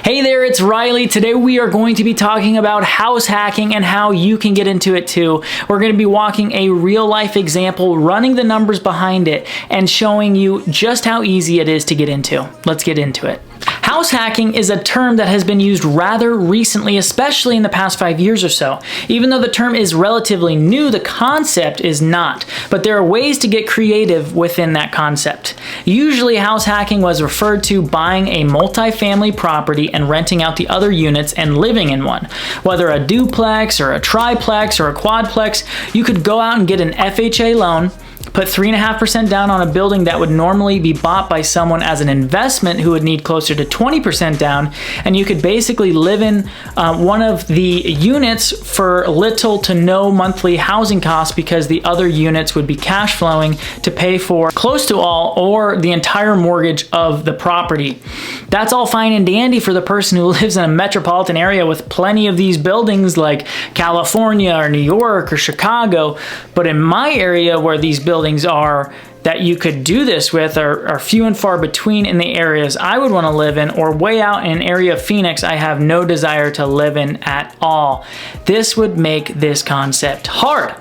Hey there, it's Riley. Today we are going to be talking about house hacking and how you can get into it too. We're going to be walking a real life example, running the numbers behind it, and showing you just how easy it is to get into. Let's get into it. House hacking is a term that has been used rather recently, especially in the past 5 years or so. Even though the term is relatively new, the concept is not. But there are ways to get creative within that concept. Usually, house hacking was referred to buying a multifamily property and renting out the other units and living in one. Whether a duplex or a triplex or a quadplex, you could go out and get an FHA loan, put 3.5% down on a building that would normally be bought by someone as an investment who would need closer to 20% down, and you could basically live in one of the units for little to no monthly housing costs because the other units would be cash flowing to pay for close to all or the entire mortgage of the property. That's all fine and dandy for the person who lives in a metropolitan area with plenty of these buildings like California or New York or Chicago, but in my area where these buildings are that you could do this with are few and far between in the areas I would want to live in, or way out in an area of Phoenix I have no desire to live in at all. This would make this concept hard.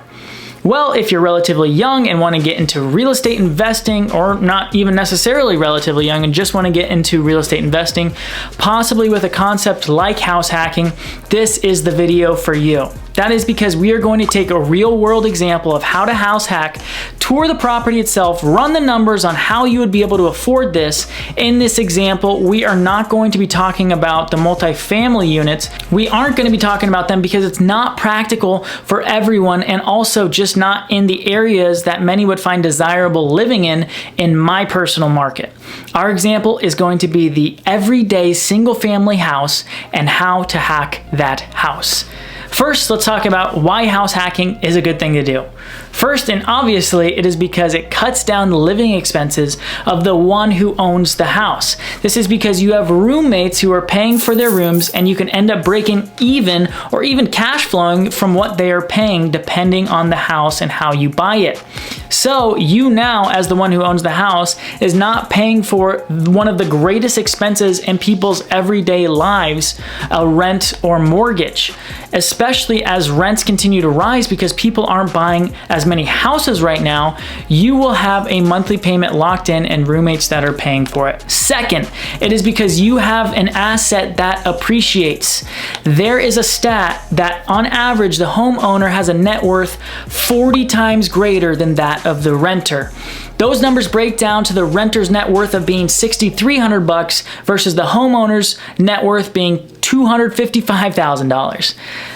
Well, if you're relatively young and want to get into real estate investing, or not even necessarily relatively young and just want to get into real estate investing, possibly with a concept like house hacking, this is the video for you. That is because we are going to take a real world example of how to house hack, tour the property itself, run the numbers on how you would be able to afford this. In this example, we are not going to be talking about the multifamily units. We aren't going to be talking about them because it's not practical for everyone, and also just not in the areas that many would find desirable living in my personal market. Our example is going to be the everyday single family house and how to hack that house. First, let's talk about why house hacking is a good thing to do. First, and obviously, it is because it cuts down the living expenses of the one who owns the house. This is because you have roommates who are paying for their rooms, and you can end up breaking even or even cash flowing from what they are paying depending on the house and how you buy it. So you now, as the one who owns the house, is not paying for one of the greatest expenses in people's everyday lives, a rent or mortgage, especially as rents continue to rise because people aren't buying as many houses right now. You will have a monthly payment locked in and roommates that are paying for it. Second, it is because you have an asset that appreciates. There is a stat that on average, the homeowner has a net worth 40 times greater than that of the renter. Those numbers break down to the renter's net worth of being $6,300 versus the homeowner's net worth being $255,000.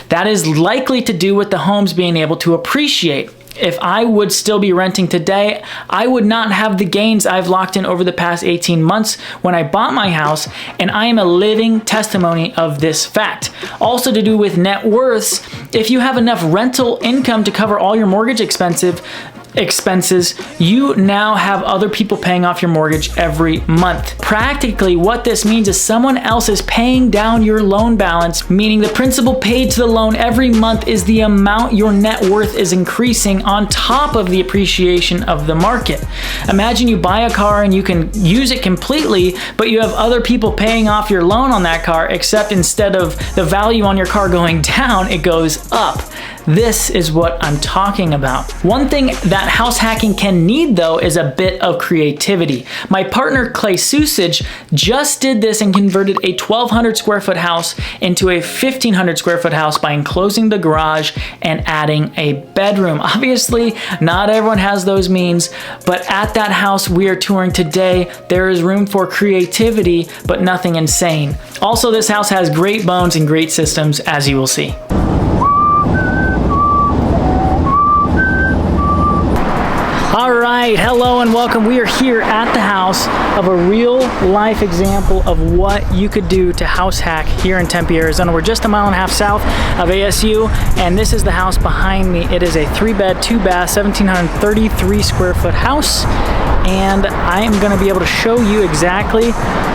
That is likely to do with the homes being able to appreciate. If I would still be renting today, I would not have the gains I've locked in over the past 18 months when I bought my house, and I am a living testimony of this fact. Also to do with net worths, if you have enough rental income to cover all your mortgage expenses, you now have other people paying off your mortgage every month. Practically, what this means is someone else is paying down your loan balance, meaning the principal paid to the loan every month is the amount your net worth is increasing on top of the appreciation of the market. Imagine you buy a car and you can use it completely, but you have other people paying off your loan on that car, except instead of the value on your car going down, it goes up. This is what I'm talking about. One thing that house hacking can need though is a bit of creativity. My partner Susich just did this and converted a 1,200 square foot house into a 1,500 square foot house by enclosing the garage and adding a bedroom. Obviously, not everyone has those means, but at that house we are touring today, there is room for creativity, but nothing insane. Also, this house has great bones and great systems, as you will see. All right, hello and welcome. We are here at the house of a real life example of what you could do to house hack here in Tempe, Arizona. We're just a mile and a half south of ASU, and this is the house behind me. It is a 3-bed, 2-bath, 1,733 square foot house, and I am gonna be able to show you exactly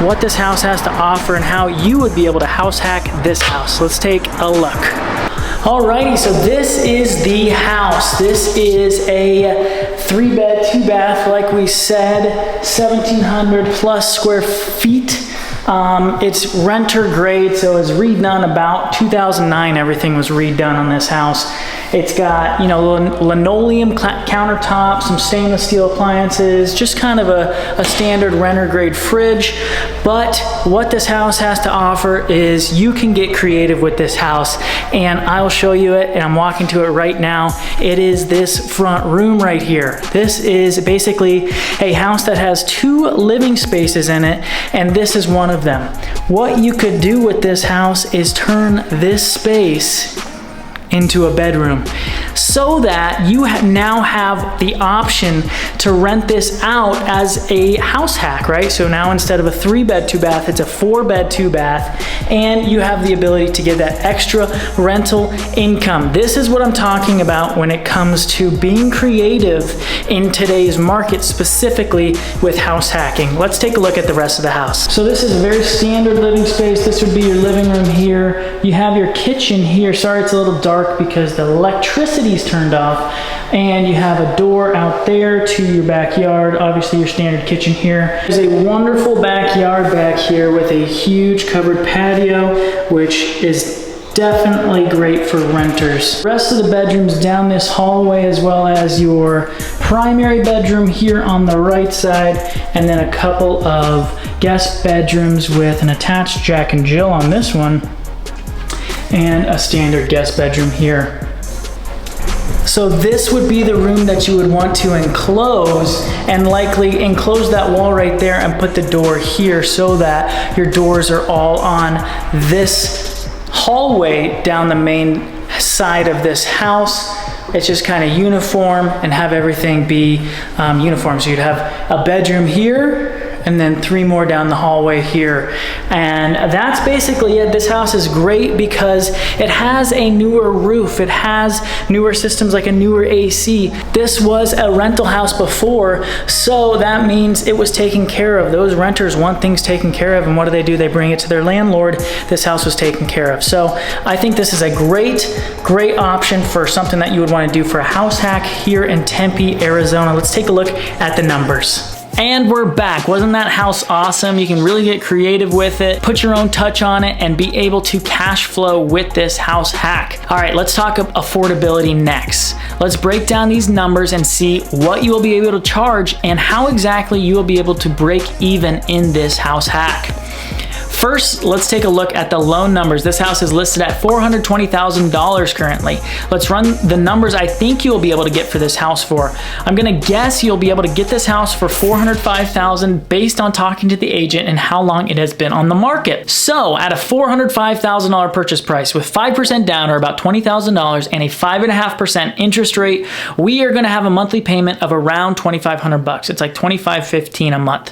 what this house has to offer and how you would be able to house hack this house. Let's take a look. Alrighty, so this is the house. This is a 3-bed, 2-bath, like we said, 1,700 plus square feet. It's renter grade, so it's redone about 2009. Everything was redone on this house. It's got, you know, linoleum countertops, some stainless steel appliances, just kind of a standard renter grade fridge. But what this house has to offer is you can get creative with this house, and I'll show you it, and I'm walking to it right now. It is this front room right here. This is basically a house that has 2 living spaces in it, and this is one of them. What you could do with this house is turn this space into a bedroom, so that you now have the option to rent this out as a house hack, right? So now instead of a 3-bed, 2-bath, it's a 4-bed, 2-bath, and you have the ability to get that extra rental income. This is what I'm talking about when it comes to being creative in today's market, specifically with house hacking. Let's take a look at the rest of the house. So this is a very standard living space. This would be your living room here. You have your kitchen here. Sorry, it's a little dark because the electricity's turned off, and you have a door out there to your backyard. Obviously your standard kitchen here. There's a wonderful backyard back here with a huge covered patio, which is definitely great for renters. The rest of the bedrooms down this hallway, as well as your primary bedroom here on the right side, and then a couple of guest bedrooms with an attached Jack and Jill on this one, and a standard guest bedroom here. So this would be the room that you would want to enclose, and likely enclose that wall right there and put the door here, so that your doors are all on this hallway down the main side of this house. It's just kind of uniform, and have everything be uniform. So you'd have a bedroom here, and then 3 more down the hallway here. And that's basically it. This house is great because it has a newer roof. It has newer systems, like a newer AC. This was a rental house before, so that means it was taken care of. Those renters want things taken care of, and what do? They bring it to their landlord. This house was taken care of. So I think this is a great option for something that you would want to do for a house hack here in Tempe, Arizona. Let's take a look at the numbers. And we're back. Wasn't that house awesome? You can really get creative with it, put your own touch on it, and be able to cash flow with this house hack. All right, let's talk affordability next. Let's break down these numbers and see what you will be able to charge and how exactly you will be able to break even in this house hack. First, let's take a look at the loan numbers. This house is listed at $420,000 currently. Let's run the numbers I think you'll be able to get for this house for. I'm gonna guess you'll be able to get this house for $405,000 based on talking to the agent and how long it has been on the market. So at a $405,000 purchase price with 5% down, or about $20,000, and a 5.5% interest rate, we are gonna have a monthly payment of around $2,500. It's like $2,515 a month.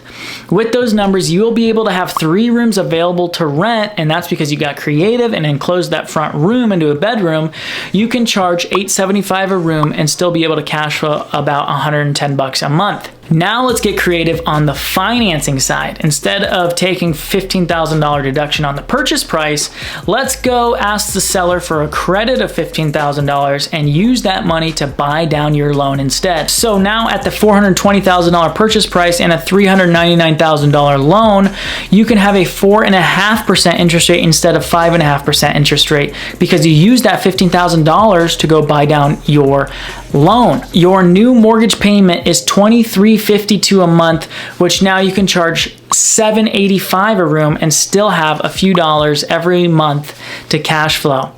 With those numbers, you will be able to have 3 rooms available to rent, and that's because you got creative and enclosed that front room into a bedroom. You can charge $875 a room and still be able to cash flow about $110 a month. Now let's get creative on the financing side. Instead of taking $15,000 deduction on the purchase price, let's go ask the seller for a credit of $15,000 and use that money to buy down your loan instead. So now at the $420,000 purchase price and a $399,000 loan, you can have a 4.5% interest rate instead of 5.5% interest rate, because you use that $15,000 to go buy down your loan. Your new mortgage payment is $2,352 a month, which now you can charge $785 a room and still have a few dollars every month to cash flow.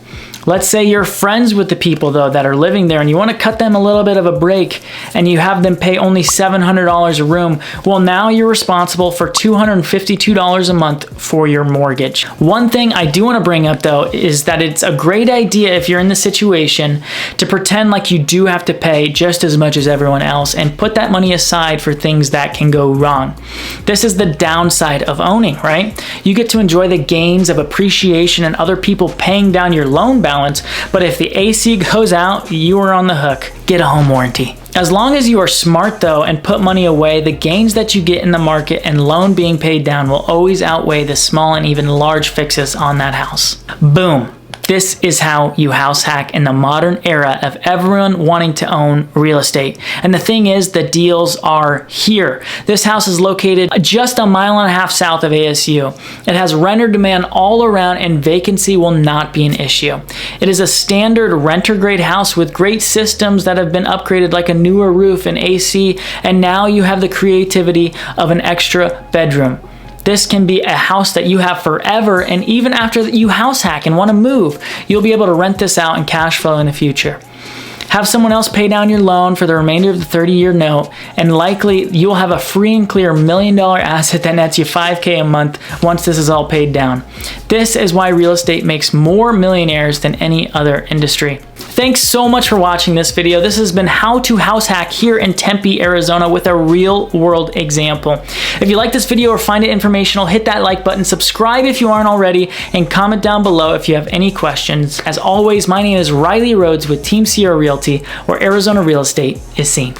Let's say you're friends with the people though that are living there and you want to cut them a little bit of a break and you have them pay only $700 a room. Well, now you're responsible for $252 a month for your mortgage. One thing I do want to bring up though is that it's a great idea if you're in the situation to pretend like you do have to pay just as much as everyone else and put that money aside for things that can go wrong. This is the downside of owning, right? You get to enjoy the gains of appreciation and other people paying down your loan balance. But if the AC goes out, you are on the hook. Get a home warranty. As long as you are smart though and put money away, the gains that you get in the market and loan being paid down will always outweigh the small and even large fixes on that house. Boom. This is how you house hack in the modern era of everyone wanting to own real estate. And the thing is, the deals are here. This house is located just a mile and a half south of ASU. It has renter demand all around and vacancy will not be an issue. It is a standard renter grade house with great systems that have been upgraded, like a newer roof and AC, and now you have the creativity of an extra bedroom. This can be a house that you have forever, and even after you house hack and want to move, you'll be able to rent this out and cash flow in the future. Have someone else pay down your loan for the remainder of the 30-year note, and likely you'll have a free and clear $1 million asset that nets you $5K a month once this is all paid down. This is why real estate makes more millionaires than any other industry. Thanks so much for watching this video. This has been how to house hack here in Tempe, Arizona with a real world example. If you like this video or find it informational, hit that like button, subscribe if you aren't already, and comment down below if you have any questions. As always, my name is Rhodes with Team Sierra Realty, where Arizona real estate is seen.